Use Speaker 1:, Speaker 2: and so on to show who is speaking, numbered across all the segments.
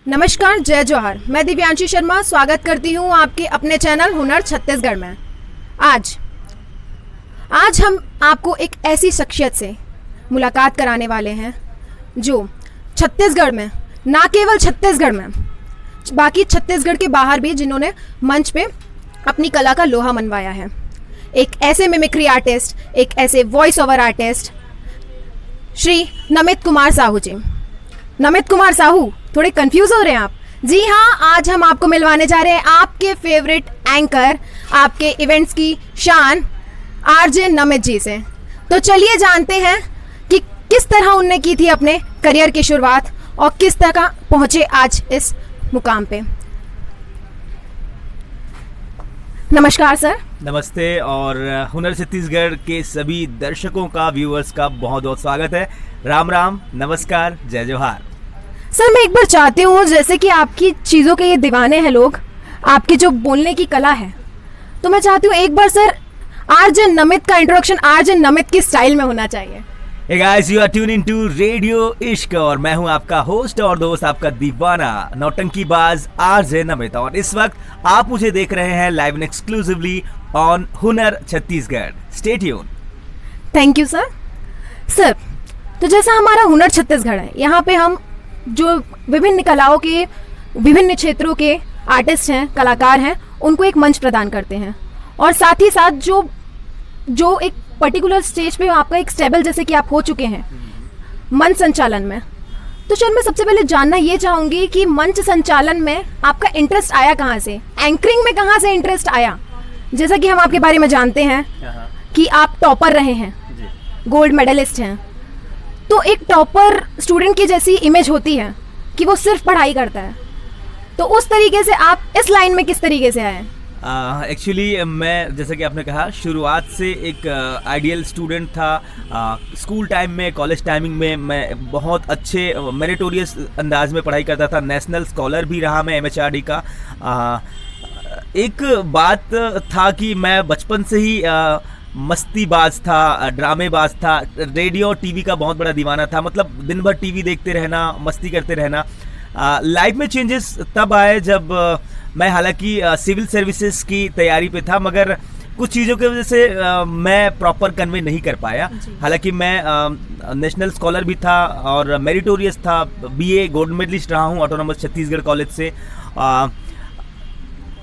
Speaker 1: नमस्कार, जय जोहार। मैं दिव्यांशी शर्मा स्वागत करती हूँ आपके अपने चैनल हुनर छत्तीसगढ़ में। आज हम आपको एक ऐसी शख्सियत से मुलाकात कराने वाले हैं जो छत्तीसगढ़ में, ना केवल छत्तीसगढ़ में, बाकी छत्तीसगढ़ के बाहर भी जिन्होंने मंच पे अपनी कला का लोहा मनवाया है। एक ऐसे मिमिक्री आर्टिस्ट, एक ऐसे voice over artist, Shri Namit Kumar Sahu ji. Namit Kumar Sahu, थोड़े कंफ्यूज हो रहे हैं आप? जी हाँ, आज हम आपको मिलवाने जा रहे हैं आपके फेवरेट एंकर, आपके इवेंट्स की शान आरजे नमित जी से। तो चलिए जानते हैं कि किस तरह उनने की थी अपने करियर की शुरुआत और किस तरह पहुंचे आज इस मुकाम पे। नमस्कार सर।
Speaker 2: नमस्ते, और हुनर छत्तीसगढ़ के सभी दर्शकों का, व्यूअर्स का बहुत बहुत स्वागत है। राम राम, नमस्कार, जय जोहार।
Speaker 1: सर, मैं एक बार चाहती हूँ, जैसे कि आपकी चीज़ों के ये दीवाने हैं लोग, आपकी जो बोलने की कला है, तो मैं चाहती हूँ एक बार सर आरजे नमित का इंट्रोडक्शन आरजे नमित की स्टाइल में होना चाहिए।
Speaker 2: Hey guys, you are tuned into radio इश्क और मैं हूं आपका होस्ट और दोस्त, आपका दीवाना नौटंकीबाज आरजे नमित, और इस वक्त आप मुझे देख रहे हैं लाइव एंड एक्सक्लूसिवली ऑन हुनर Chhattisgarh. Stay tune.
Speaker 1: Thank you sir. Sir, तो जैसा हमारा हुनर छत्तीसगढ़ है, यहाँ पे हम जो विभिन्न कलाओं के, विभिन्न क्षेत्रों के आर्टिस्ट हैं, कलाकार हैं, उनको एक मंच प्रदान करते हैं, और साथ ही साथ जो एक पर्टिकुलर स्टेज पे आपका एक स्टेबल जैसे कि आप हो चुके हैं मंच संचालन में। तो सर, मैं सबसे पहले जानना ये चाहूँगी कि मंच संचालन में आपका इंटरेस्ट आया कहाँ से? एंकरिंग में कहाँ से इंटरेस्ट आया? जैसा कि हम आपके बारे में जानते हैं कि आप टॉपर रहे हैं, गोल्ड मेडलिस्ट हैं, तो एक टॉपर स्टूडेंट की जैसी इमेज होती है कि वो सिर्फ पढ़ाई करता है, तो उस तरीके से आप इस लाइन में किस तरीके से आए?
Speaker 2: एक्चुअली मैं, जैसा कि आपने कहा, शुरुआत से एक आइडियल स्टूडेंट था। स्कूल टाइम में, कॉलेज टाइमिंग में मैं बहुत अच्छे मेरिटोरियस अंदाज में पढ़ाई करता था। नेशनल स्कॉलर भी रहा मैं MHRD का। एक बात था कि मैं बचपन से ही मस्तीबाज था, ड्रामेबाज था, रेडियो और टीवी का बहुत बड़ा दीवाना था। मतलब दिन भर टीवी देखते रहना, मस्ती करते रहना। लाइफ में चेंजेस तब आए जब मैं, हालांकि सिविल सर्विसेज की तैयारी पे था, मगर कुछ चीज़ों की वजह से मैं प्रॉपर कन्वे नहीं कर पाया। हालांकि मैं नेशनल स्कॉलर भी था और मेरिटोरियस था, BA गोल्ड मेडलिस्ट रहा हूँ ऑटोनॉमस छत्तीसगढ़ कॉलेज से।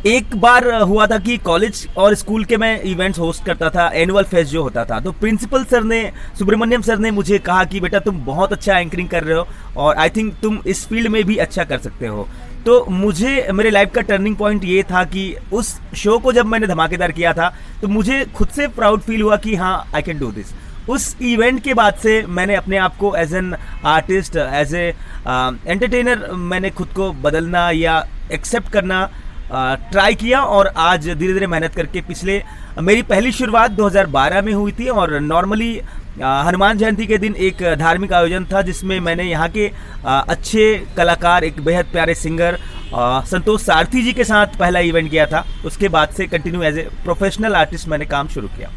Speaker 2: एक बार हुआ था कि कॉलेज और स्कूल के मैं इवेंट्स होस्ट करता था, एनुअल फेस्ट जो होता था, तो प्रिंसिपल सर ने, सुब्रमण्यम सर ने मुझे कहा कि बेटा तुम बहुत अच्छा एंकरिंग कर रहे हो और आई थिंक तुम इस फील्ड में भी अच्छा कर सकते हो। तो मुझे, मेरे लाइफ का टर्निंग पॉइंट ये था कि उस शो को जब मैंने धमाकेदार किया था तो मुझे खुद से प्राउड फील हुआ कि हाँ, आई कैन डू दिस। उस इवेंट के बाद से मैंने अपने आप को as an artist, as a entertainer, मैंने खुद को बदलना या एक्सेप्ट करना ट्राई किया, और आज धीरे धीरे मेहनत करके मेरी पहली शुरुआत 2012 में हुई थी। और नॉर्मली हनुमान जयंती के दिन एक धार्मिक आयोजन था जिसमें मैंने यहाँ के अच्छे कलाकार, एक बेहद प्यारे सिंगर संतोष सारथी जी के साथ पहला इवेंट किया था। उसके बाद से continue as a professional artist मैंने काम शुरू किया।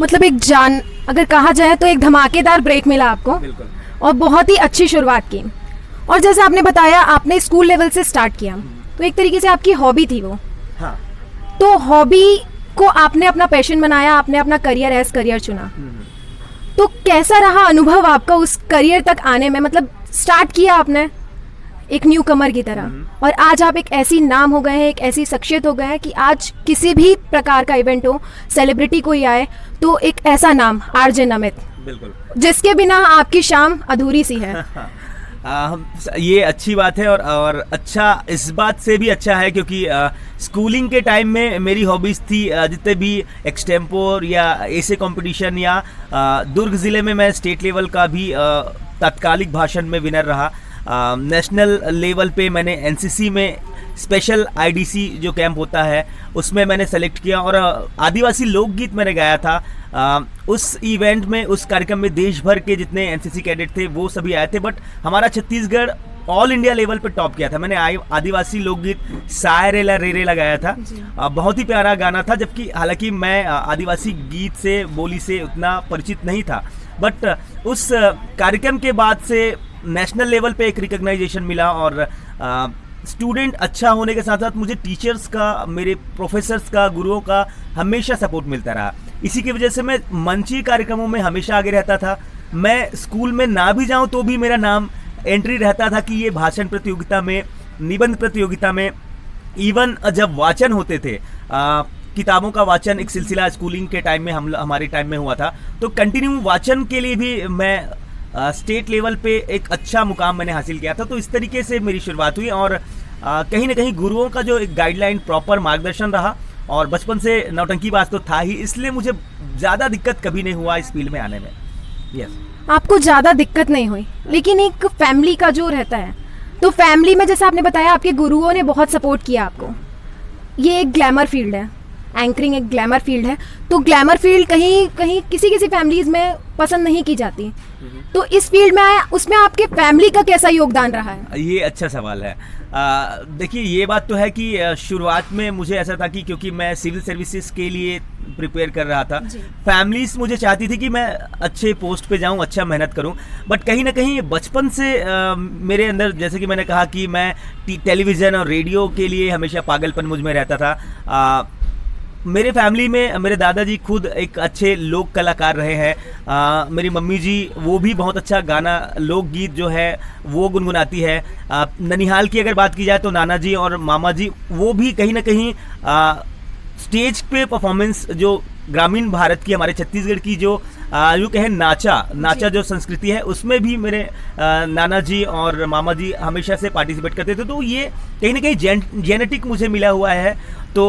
Speaker 1: मतलब एक जान, अगर कहा जाए तो एक धमाकेदार ब्रेक मिला आपको।
Speaker 2: बिल्कुल।
Speaker 1: और बहुत ही अच्छी शुरुआत की। और जैसे आपने बताया, आपने स्कूल लेवल से स्टार्ट किया, तो एक तरीके से आपकी हॉबी थी वो।
Speaker 2: हाँ।
Speaker 1: तो हॉबी को आपने अपना पैशन बनाया, आपने अपना करियर एज करियर चुना। तो कैसा रहा अनुभव आपका उस करियर तक आने में? मतलब स्टार्ट किया आपने एक न्यू कमर की तरह, और आज आप एक ऐसी नाम हो गए हैं, एक ऐसी शख्सियत हो गए हैं कि आज किसी भी प्रकार का इवेंट हो, सेलिब्रिटी कोई आए, तो एक ऐसा नाम आरजे नमित,
Speaker 2: बिल्कुल,
Speaker 1: जिसके बिना आपकी शाम अधूरी सी है।
Speaker 2: ये अच्छी बात है, और अच्छा इस बात से भी अच्छा है क्योंकि स्कूलिंग के टाइम में मेरी हॉबीज़ थी जितने भी एक्सटेम्पोर या ऐसे कंपटीशन, या दुर्ग ज़िले में मैं स्टेट लेवल का भी तात्कालिक भाषण में विनर रहा। नेशनल लेवल पे मैंने NCC में स्पेशल IDC जो कैंप होता है उसमें मैंने सेलेक्ट किया, और आदिवासी लोकगीत मैंने गाया था। उस इवेंट में, उस कार्यक्रम में देश भर के जितने NCC कैडेट थे वो सभी आए थे, बट हमारा छत्तीसगढ़ ऑल इंडिया लेवल पे टॉप किया था। मैंने आदिवासी लोकगीत सायरेला रेरेला गाया था। बहुत ही प्यारा गाना था, जबकि हालांकि मैं आदिवासी गीत से, बोली से उतना परिचित नहीं था, बट उस कार्यक्रम के बाद से नेशनल लेवल पे एक रिकग्नाइजेशन मिला और स्टूडेंट अच्छा होने के साथ साथ मुझे टीचर्स का, मेरे प्रोफेसर्स का, गुरुओं का हमेशा सपोर्ट मिलता रहा। इसी की वजह से मैं मंची कार्यक्रमों में हमेशा आगे रहता था। मैं स्कूल में ना भी जाऊं तो भी मेरा नाम एंट्री रहता था कि ये भाषण प्रतियोगिता में, निबंध प्रतियोगिता में, इवन जब वाचन होते थे, किताबों का वाचन एक सिलसिला स्कूलिंग के टाइम में हमारे टाइम में हुआ था, तो कंटिन्यू वाचन के लिए भी मैं स्टेट लेवल पे एक अच्छा मुकाम मैंने हासिल किया था। तो इस तरीके से मेरी शुरुआत हुई और कहीं ना कहीं गुरुओं का जो एक गाइडलाइन, प्रॉपर मार्गदर्शन रहा और बचपन से नौटंकी बाज तो था ही, इसलिए मुझे ज़्यादा दिक्कत कभी नहीं हुआ इस फील्ड में आने में। यस,
Speaker 1: आपको ज़्यादा दिक्कत नहीं हुई, लेकिन एक फैमिली का जो रहता है, तो फैमिली में जैसे आपने बताया आपके गुरुओं ने बहुत सपोर्ट किया आपको। ये एक ग्लैमर फील्ड है, एंकरिंग एक ग्लैमर फील्ड है, तो ग्लैमर फील्ड कहीं कहीं किसी फैमिलीज में पसंद नहीं की जाती, तो इस फील्ड में आया, उसमें आपके फैमिली का कैसा योगदान रहा है?
Speaker 2: ये अच्छा सवाल है। देखिए, ये बात तो है कि शुरुआत में मुझे ऐसा था कि क्योंकि मैं सिविल सर्विसेज के लिए प्रिपेयर कर रहा था, फैमिलीज मुझे चाहती थी कि मैं अच्छे पोस्ट पे जाऊं, अच्छा मेहनत करूं, बट कहीं ना कहीं बचपन से मेरे अंदर, जैसे कि मैंने कहा कि मैं टेलीविज़न और रेडियो के लिए हमेशा पागलपन मुझ में रहता था। मेरे फैमिली में मेरे दादाजी खुद एक अच्छे लोक कलाकार रहे हैं। मेरी मम्मी जी वो भी बहुत अच्छा गाना, लोकगीत जो है वो गुनगुनाती है। ननिहाल की अगर बात की जाए तो नाना जी और मामा जी वो भी कहीं ना कहीं स्टेज पे परफॉर्मेंस, जो ग्रामीण भारत की, हमारे छत्तीसगढ़ की जो यूँ कहें नाचा जो संस्कृति है, उसमें भी मेरे नाना जी और मामा जी हमेशा से पार्टिसिपेट करते थे। तो ये कहीं ना कहीं जेनेटिक मुझे मिला हुआ है, तो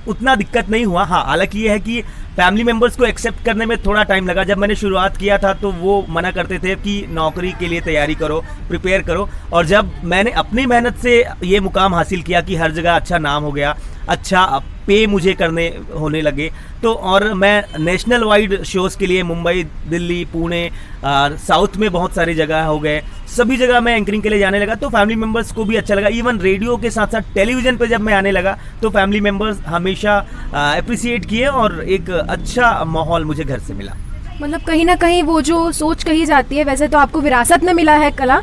Speaker 2: उतना दिक्कत नहीं हुआ। हाँ, हालांकि ये है कि फैमिली मेम्बर्स को एक्सेप्ट करने में थोड़ा टाइम लगा। जब मैंने शुरुआत किया था तो वो मना करते थे कि नौकरी के लिए तैयारी करो, प्रिपेयर करो, और जब मैंने अपनी मेहनत से ये मुकाम हासिल किया कि हर जगह अच्छा नाम हो गया, अच्छा पे मुझे करने होने लगे, तो और मैं नेशनल वाइड शोज़ के लिए मुंबई, दिल्ली, पुणे, साउथ में बहुत सारी जगह हो गए, सभी जगह मैं एंकरिंग के लिए जाने लगा, तो फैमिली मेम्बर्स को भी अच्छा लगा। इवन रेडियो के साथ साथ टेलीविज़न पे जब मैं आने लगा तो फैमिली मेम्बर्स हमेशा अप्रिसिएट किए और एक अच्छा माहौल मुझे घर से मिला।
Speaker 1: मतलब कहीं ना कहीं वो जो सोच कही जाती है, वैसे तो आपको विरासत में मिला है कला,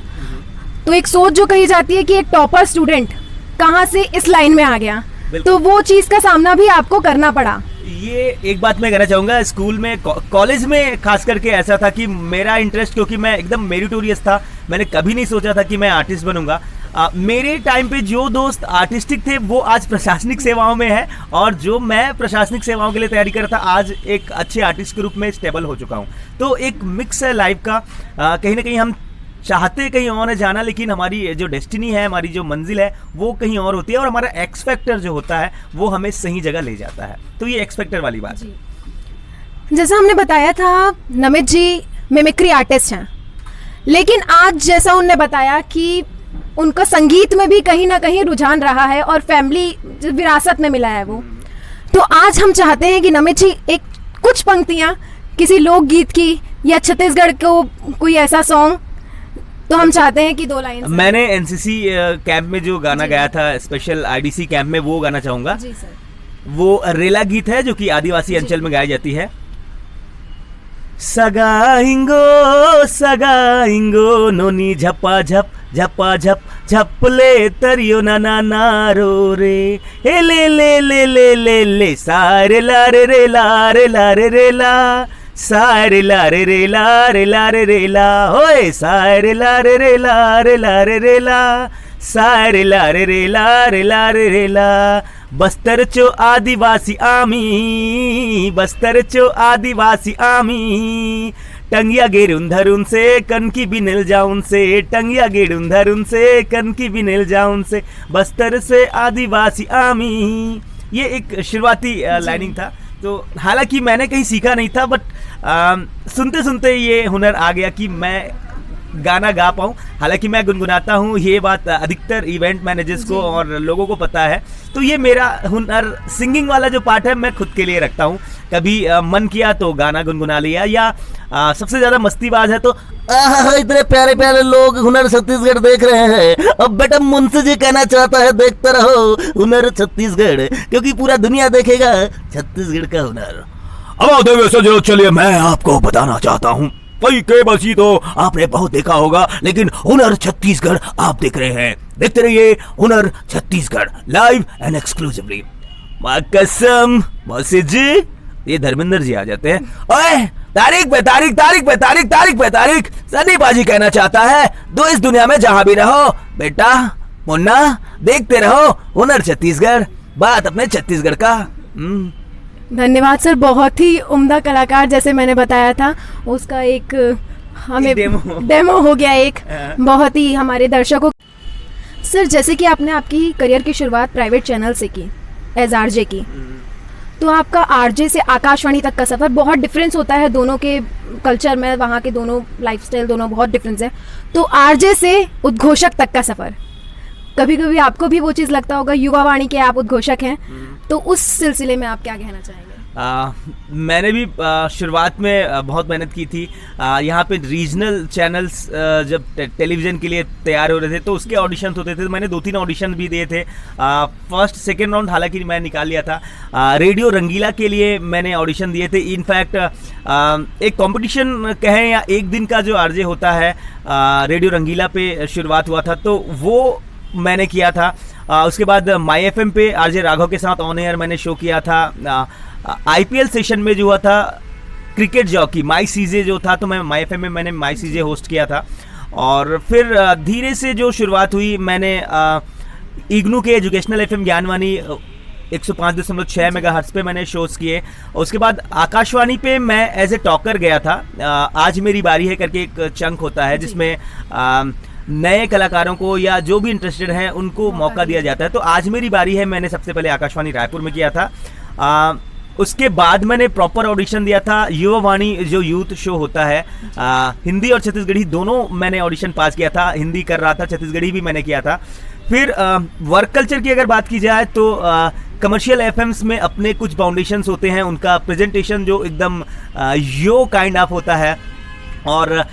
Speaker 1: तो एक सोच जो कही जाती है कि एक टॉपर स्टूडेंट कहाँ से इस लाइन में आ गया, तो वो चीज़ का सामना भी आपको करना पड़ा।
Speaker 2: ये एक बात मैं कहना चाहूँगा, स्कूल में, कॉलेज में खास करके ऐसा था कि मेरा इंटरेस्ट, क्योंकि मैं एकदम मेरिटोरियस था, मैंने कभी नहीं सोचा था कि मैं आर्टिस्ट बनूंगा। मेरे टाइम पे जो दोस्त आर्टिस्टिक थे वो आज प्रशासनिक सेवाओं में है, और जो मैं प्रशासनिक सेवाओं के लिए तैयारी कर रहा था आज एक अच्छे आर्टिस्ट के रूप में स्टेबल हो चुका हूँ। तो एक मिक्स है लाइफ का। कहीं ना कहीं हम चाहते कहीं और है जाना, लेकिन हमारी जो डेस्टिनी है, हमारी जो मंजिल है वो कहीं और होती है, और हमारा एक्स फैक्टर जो होता है वो हमें सही जगह ले जाता है। तो ये एक्स फैक्टर वाली बात है।
Speaker 1: जैसा हमने बताया था, नमित जी मिमिक्री आर्टिस्ट हैं, लेकिन आज जैसा उनने बताया कि उनका संगीत में भी कहीं ना कहीं रुझान रहा है और फैमिली विरासत में मिला है वो, तो आज हम चाहते हैं कि नमित जी एक कुछ पंक्तियाँ किसी लोकगीत की या छत्तीसगढ़ को कोई ऐसा सॉन्ग, तो हम चाहते हैं कि 2 लाइन।
Speaker 2: मैंने एनसीसी कैंप में जो गाना गाया था, स्पेशल आईडीसी कैंप में, वो गाना चाहूंगा।
Speaker 1: जी सर।
Speaker 2: वो रेला गीत है जो कि आदिवासी अंचल में गाई जाती है। सगाइंगो नोनी झप्पा झप झप्पा झप झपले तरियो ना नारो रे, ए ले सारे लारे रे लारे लारे रे ला, सारे लारे रे लारे लारे रे ला, होए सारे लारे रे लारे लारे रे ला, सारे लारे रे लारे लारे रे ला। बस्तर चो आदिवासी आमी, बस्तर चो आदिवासी आमी, टंगिया गेरुन धरुन से कन की बिनल जाउन से, टंगिया गेरुन धरुन से कन की बिनल जाउन से, बस्तर से आदिवासी आमी। ये एक शुरुआती लाइनिंग था। तो हालांकि मैंने कहीं सीखा नहीं था, बट सुनते सुनते ये हुनर आ गया कि मैं गाना गा पाऊँ। हालांकि मैं गुनगुनाता हूँ, ये बात अधिकतर इवेंट मैनेजर्स को और लोगों को पता है। तो ये मेरा हुनर, सिंगिंग वाला जो पार्ट है, मैं खुद के लिए रखता हूँ। कभी मन किया तो गाना गुनगुना लिया, या सबसे ज़्यादा मस्तीबाज है तो
Speaker 3: इतने प्यारे प्यारे लोग हुनर छत्तीसगढ़ देख रहे हैं। अब बेटा मुंशी जी कहना चाहता है, देखते रहो हुनर छत्तीसगढ़, क्योंकि पूरा दुनिया देखेगा छत्तीसगढ़ का हुनर।
Speaker 4: अब चलिए मैं आपको बताना चाहता हूँ
Speaker 2: कई केबल सी तो आपने बहुत देखा होगा, लेकिन हुनर छत्तीसगढ़ आप देख रहे हैं। देखते रहिए हुनर छत्तीसगढ़ लाइव एंड एक्सक्लूसिवली। मां कसम मौसी जी, ये धर्मेंद्र जी आ जाते हैं। ओए तारीख पे तारीख, तारीख पे तारीख, तारीख पे तारीख। सनी बाजी कहना चाहता है दो इस दुनिया में जहां भी रहो बेटा मुन्ना, देखते रहो हुनर छत्तीसगढ़, बात अपने छत्तीसगढ़ का।
Speaker 1: धन्यवाद सर, बहुत ही उम्दा कलाकार, जैसे मैंने बताया था उसका एक हमें डेमो हो गया एक, बहुत ही हमारे दर्शकों। सर जैसे कि आपने आपकी करियर की शुरुआत प्राइवेट चैनल से की एज आरजे की, तो आपका आरजे से आकाशवाणी तक का सफ़र बहुत डिफरेंस होता है, दोनों के कल्चर में, वहाँ के दोनों लाइफस्टाइल दोनों बहुत डिफरेंस है। तो आरजे से उद्घोषक तक का सफ़र, कभी कभी आपको भी वो चीज़ लगता होगा, युवा वाणी के आप उद्घोषक हैं, तो उस सिलसिले में आप क्या कहना चाहेंगे?
Speaker 2: मैंने भी शुरुआत में बहुत मेहनत की थी। यहाँ पे रीजनल चैनल्स जब टेलीविज़न के लिए तैयार हो रहे थे तो उसके ऑडिशन होते थे, तो मैंने 2-3 ऑडिशन भी दिए थे। फर्स्ट सेकेंड राउंड हालांकि मैं निकाल लिया था। रेडियो रंगीला के लिए मैंने ऑडिशन दिए थे। इनफैक्ट एक कंपटीशन कहें या एक दिन का जो आरजे होता है रेडियो रंगीला पे शुरुआत हुआ था, तो वो मैंने किया था। उसके बाद माई एफएम पे आरजे राघव के साथ ऑन एयर मैंने शो किया था। आईपीएल सेशन में जो हुआ था क्रिकेट जॉकी माई सीजे जो था, तो मैं माई एफएम में मैंने माई सीजे होस्ट किया था। और फिर धीरे से जो शुरुआत हुई, मैंने इग्नू के एजुकेशनल एफएम ज्ञानवाणी 105.6 मेगाहर्ट्ज़ पे मैंने शोज किए। उसके बाद आकाशवाणी पे मैं एज ए टॉकर गया था। आज मेरी बारी है करके एक चंक होता है जिसमें नए कलाकारों को या जो भी इंटरेस्टेड हैं उनको मौका दिया जाता है। तो आज मेरी बारी है, मैंने सबसे पहले आकाशवाणी रायपुर में किया था। उसके बाद मैंने प्रॉपर ऑडिशन दिया था युवा वाणी जो यूथ शो होता है, हिंदी और छत्तीसगढ़ी दोनों मैंने ऑडिशन पास किया था। हिंदी कर रहा था, छत्तीसगढ़ी भी मैंने किया था। फिर वर्क कल्चर की अगर बात की जाए तो कमर्शियल एफएम्स में अपने कुछ फाउंडेशंस होते हैं, उनका प्रेजेंटेशन जो एकदम यो काइंड ऑफ होता है और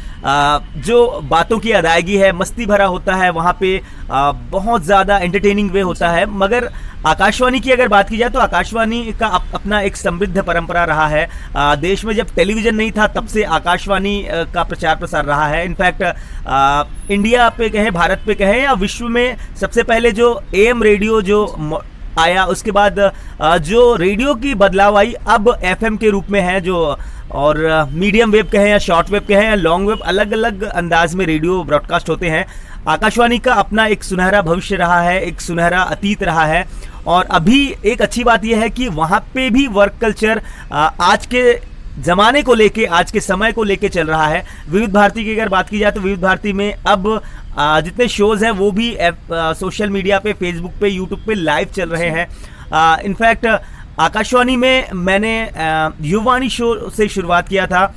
Speaker 2: जो बातों की अदायगी है मस्ती भरा होता है, वहाँ पे बहुत ज़्यादा एंटरटेनिंग वे होता है। मगर आकाशवाणी की अगर बात की जाए तो आकाशवाणी का अपना एक समृद्ध परंपरा रहा है। देश में जब टेलीविज़न नहीं था तब से आकाशवाणी का प्रचार प्रसार रहा है। इनफैक्ट इंडिया पे कहें, भारत पे कहें या विश्व में सबसे पहले जो एएम रेडियो जो आया, उसके बाद जो रेडियो की बदलाव आई अब एफएम के रूप में है जो, और मीडियम वेव कहें या शॉर्ट वेव कहें या लॉन्ग वेव, अलग अलग अंदाज में रेडियो ब्रॉडकास्ट होते हैं। आकाशवाणी का अपना एक सुनहरा भविष्य रहा है, एक सुनहरा अतीत रहा है। और अभी एक अच्छी बात यह है कि वहाँ पे भी वर्क कल्चर आज के ज़माने को लेके, आज के समय को लेके चल रहा है। विविध भारती की अगर बात की जाए तो विविध भारती में अब जितने शोज़ हैं वो भी सोशल मीडिया पे, फेसबुक पे, यूट्यूब पे लाइव चल रहे हैं। इनफैक्ट आकाशवाणी में मैंने युवाणी शो से शुरुआत किया था।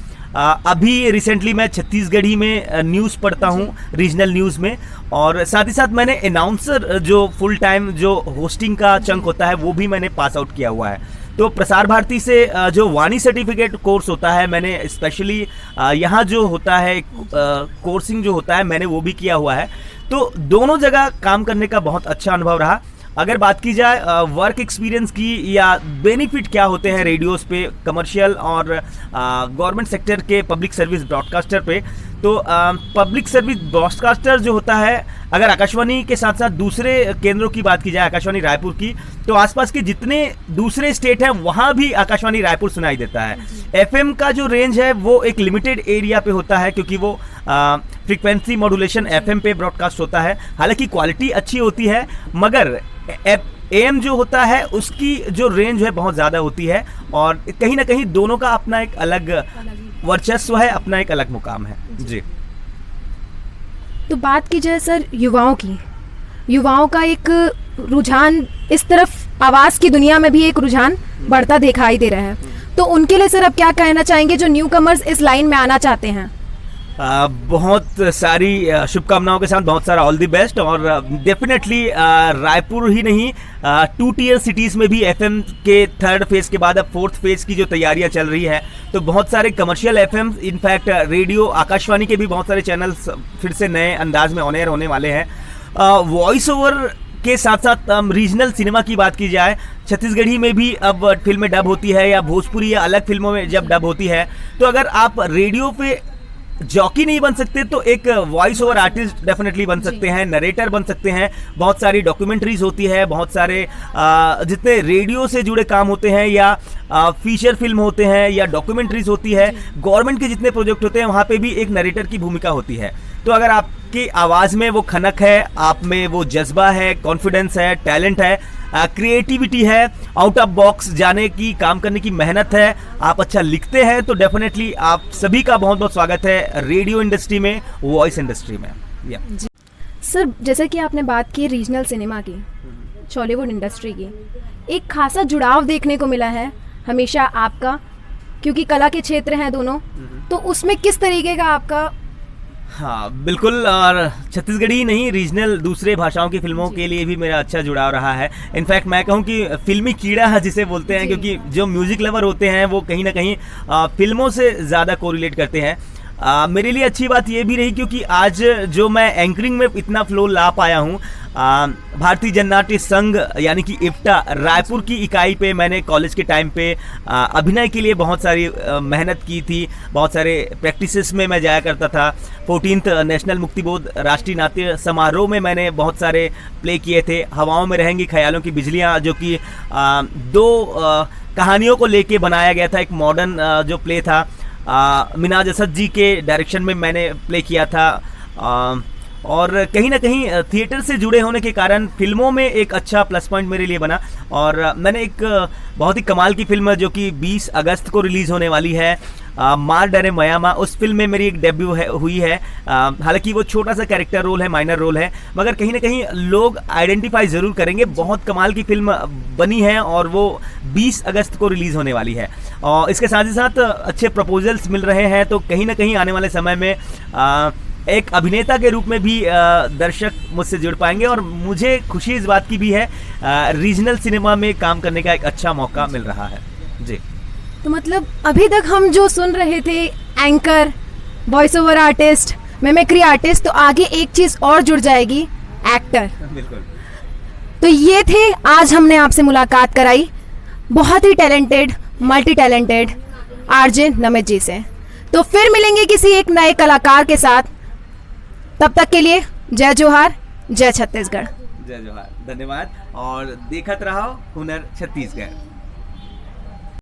Speaker 2: अभी रिसेंटली मैं छत्तीसगढ़ी में न्यूज़ पढ़ता हूँ, रीजनल न्यूज़ में, और साथ ही साथ मैंने अनाउंसर जो फुल टाइम जो होस्टिंग का चंक होता है वो भी मैंने पास आउट किया हुआ है। तो प्रसार भारती से जो वाणी सर्टिफिकेट कोर्स होता है, मैंने स्पेशली यहाँ जो होता है कोर्सिंग जो होता है मैंने वो भी किया हुआ है। तो दोनों जगह काम करने का बहुत अच्छा अनुभव रहा। अगर बात की जाए वर्क एक्सपीरियंस की या बेनिफिट क्या होते हैं रेडियोस पे, कमर्शियल और गवर्नमेंट सेक्टर के पब्लिक सर्विस ब्रॉडकास्टर पे, तो पब्लिक सर्विस ब्रॉडकास्टर जो होता है, अगर आकाशवाणी के साथ साथ दूसरे केंद्रों की बात की जाए, आकाशवाणी रायपुर की, तो आसपास के जितने दूसरे स्टेट हैं वहाँ भी आकाशवाणी रायपुर सुनाई देता है। एफएम का जो रेंज है वो एक लिमिटेड एरिया पे होता है क्योंकि वो फ्रीक्वेंसी मॉड्यूलेशन एफएम पे ब्रॉडकास्ट होता है। हालांकि क्वालिटी अच्छी होती है मगर एएम जो होता है उसकी जो रेंज है बहुत ज़्यादा होती है, और कहीं ना कहीं दोनों का अपना एक अलग वर्चस्व है, अपना एक अलग मुकाम है जी।
Speaker 1: तो बात की जाए सर युवाओं की, युवाओं का एक रुझान इस तरफ, आवाज़ की दुनिया में भी एक रुझान बढ़ता दिखाई दे रहा है, तो उनके लिए सर अब क्या कहना चाहेंगे जो न्यू कमर्स इस लाइन में आना चाहते हैं?
Speaker 2: बहुत सारी शुभकामनाओं के साथ बहुत सारा ऑल दी बेस्ट। और डेफिनेटली रायपुर ही नहीं, 2 टियर सिटीज़ में भी एफएम के 3rd फेज़ के बाद अब 4th फेज़ की जो तैयारियां चल रही है, तो बहुत सारे commercial FM, in fact radio Akashvani के भी बहुत सारे चैनल्स फिर से नए अंदाज में ऑन एयर होने वाले हैं। वॉइस ओवर के साथ साथ रीजनल सिनेमा की बात की जाए, छत्तीसगढ़ी में भी अब फिल्में डब होती है या भोजपुरी या अलग फिल्मों में जब डब होती है, तो अगर आप रेडियो पे जॉकी नहीं बन सकते तो एक वॉइस ओवर आर्टिस्ट डेफिनेटली बन सकते हैं, नरेटर बन सकते हैं। बहुत सारी डॉक्यूमेंट्रीज होती है, बहुत सारे जितने रेडियो से जुड़े काम होते हैं या फीचर फिल्म होते हैं या डॉक्यूमेंट्रीज होती है, गवर्नमेंट के जितने प्रोजेक्ट होते हैं वहाँ पे भी एक नरेटर की भूमिका होती है। तो अगर आपकी आवाज़ में वो खनक है, आप में वो जज्बा है, कॉन्फिडेंस है, टैलेंट है, क्रिएटिविटी है, आउट ऑफ बॉक्स जाने की, काम करने की मेहनत है, आप अच्छा लिखते हैं, तो डेफिनेटली आप सभी का बहुत बहुत स्वागत है रेडियो इंडस्ट्री में, वॉइस इंडस्ट्री में।
Speaker 1: सर, जैसे कि आपने बात की रीजनल सिनेमा की, बॉलीवुड इंडस्ट्री की, एक खासा जुड़ाव देखने को मिला है हमेशा आपका, क्योंकि कला के क्षेत्र हैं दोनों, तो उसमें किस तरीके का आपका?
Speaker 2: हाँ बिल्कुल, और छत्तीसगढ़ी ही नहीं, रीजनल दूसरे भाषाओं की फिल्मों के लिए भी मेरा अच्छा जुड़ाव रहा है। इनफैक्ट मैं कहूँ कि फिल्मी कीड़ा है जिसे बोलते हैं, क्योंकि जो म्यूजिक लवर होते हैं वो कहीं ना कहीं फिल्मों से ज़्यादा कोरिलेट करते हैं। मेरे लिए अच्छी बात ये भी रही क्योंकि आज जो मैं एंकरिंग में इतना फ्लो ला पाया हूँ, भारतीय जननाट्य संघ यानी कि इफ्टा रायपुर की इकाई पे मैंने कॉलेज के टाइम पे अभिनय के लिए बहुत सारी मेहनत की थी, बहुत सारे प्रैक्टिसेस में मैं जाया करता था। 14th नेशनल मुक्तिबोध राष्ट्रीय नाट्य समारोह में मैंने बहुत सारे प्ले किए थे। हवाओं में रहेंगी ख्यालों की बिजलियाँ, जो कि दो कहानियों को लेके बनाया गया था, एक मॉडर्न जो प्ले था, मिनाज असद जी के डायरेक्शन में मैंने प्ले किया था। और कहीं ना कहीं थिएटर से जुड़े होने के कारण फिल्मों में एक अच्छा प्लस पॉइंट मेरे लिए बना। और मैंने एक बहुत ही कमाल की फिल्म जो कि 20 अगस्त को रिलीज़ होने वाली है, मार डरे मयामा, उस फिल्म में मेरी एक डेब्यू हुई है। हालांकि वो छोटा सा कैरेक्टर रोल है, माइनर रोल है, मगर कहीं ना कहीं लोग आइडेंटिफाई ज़रूर करेंगे। बहुत कमाल की फिल्म बनी है और वो 20 अगस्त को रिलीज़ होने वाली है। और इसके साथ ही साथ अच्छे प्रपोजल्स मिल रहे हैं, तो कहीं ना कहीं आने वाले समय में एक अभिनेता के रूप में भी दर्शक मुझसे जुड़ पाएंगे। और मुझे खुशी इस बात की भी है, रीजनल सिनेमा में काम करने का एक अच्छा मौका मिल रहा है जी।
Speaker 1: तो मतलब अभी तक हम जो सुन रहे थे, anchor, voice over artist, mimicry artist, तो आगे एक चीज़ और जुड़ जाएगी, एक्टर।
Speaker 2: बिल्कुल।
Speaker 1: तो ये थे, आज हमने आपसे मुलाकात कराई बहुत ही talented, multi talented RJ Namit ji से। तो फिर मिलेंगे किसी एक नए कलाकार के साथ। तब तक के लिए जय जोहार, जय छत्तीसगढ़।
Speaker 2: जय जोहार, धन्यवाद, और देखत रहो हुनर छत्तीसगढ़।